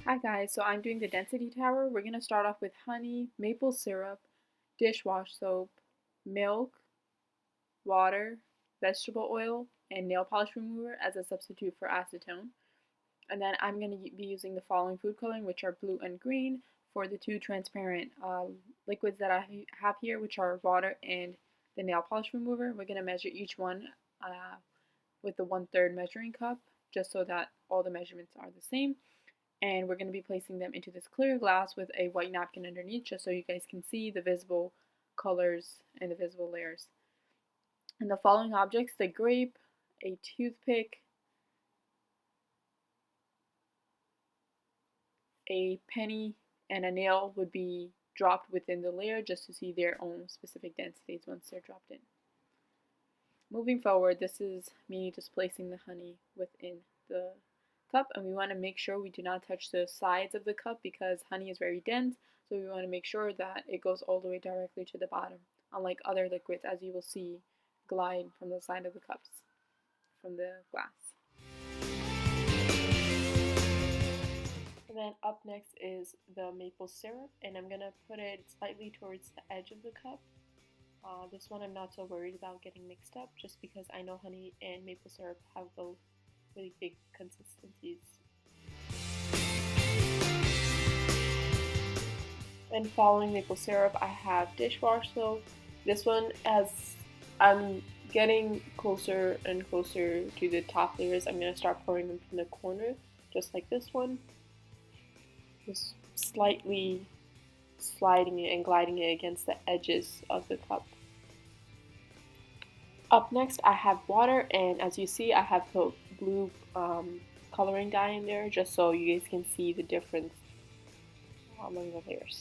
Hi guys, so I'm doing the density tower. We're going to start off with honey, maple syrup, dishwash soap, milk, water, vegetable oil, and nail polish remover as a substitute for acetone. And then I'm going to be using the following food coloring, which are blue and green, for the two transparent liquids that I have here, which are water and the nail polish remover. We're going to measure each one with the 1/3 measuring cup, just so that all the measurements are the same. And we're going to be placing them into this clear glass with a white napkin underneath, just so you guys can see the visible colors and the visible layers. And the following objects: the grape, a toothpick, a penny, and a nail would be dropped within the layer just to see their own specific densities once they're dropped in. Moving forward, this is me just placing the honey within the cup, and we want to make sure we do not touch the sides of the cup because honey is very dense, so we want to make sure that it goes all the way directly to the bottom, unlike other liquids, as you will see glide from the side of the cups from the glass. And then up next is the maple syrup, and I'm going to put it slightly towards the edge of the cup. This one I'm not so worried about getting mixed up, just because I know honey and maple syrup have both really big consistencies. And following maple syrup, I have dishwash soap. This one, as I'm getting closer and closer to the top layers, I'm going to start pouring them from the corner, just like this one. Just slightly sliding it and gliding it against the edges of the cup. Up next, I have water, and as you see, I have the blue coloring dye in there, just so you guys can see the difference among the layers.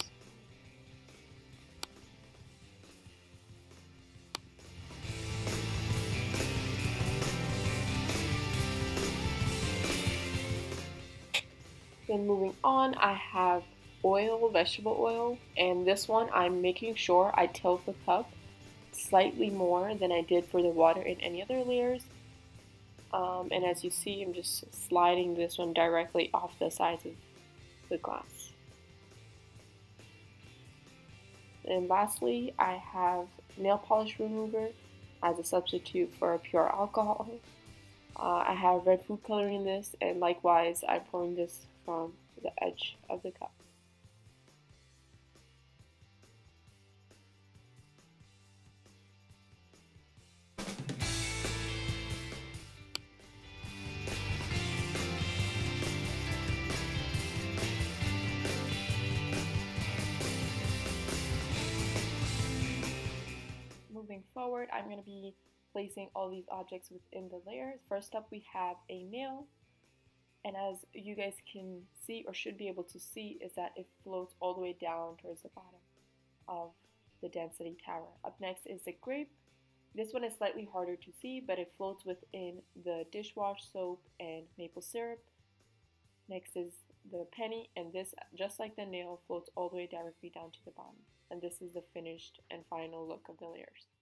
Then moving on, I have oil, vegetable oil, and this one I'm making sure I tilt the cup slightly more than I did for the water in any other layers. And as you see, I'm just sliding this one directly off the sides of the glass. And lastly, I have nail polish remover as a substitute for pure alcohol. I have red food coloring in this, and likewise, I'm pouring this from the edge of the cup. Moving forward, I'm going to be placing all these objects within the layers. First up, we have a nail. And as you guys can see, or should be able to see, is that it floats all the way down towards the bottom of the density tower. Up next is the grape. This one is slightly harder to see, but it floats within the dishwash soap and maple syrup. Next is the penny, and this, just like the nail, floats all the way directly down to the bottom. And this is the finished and final look of the layers.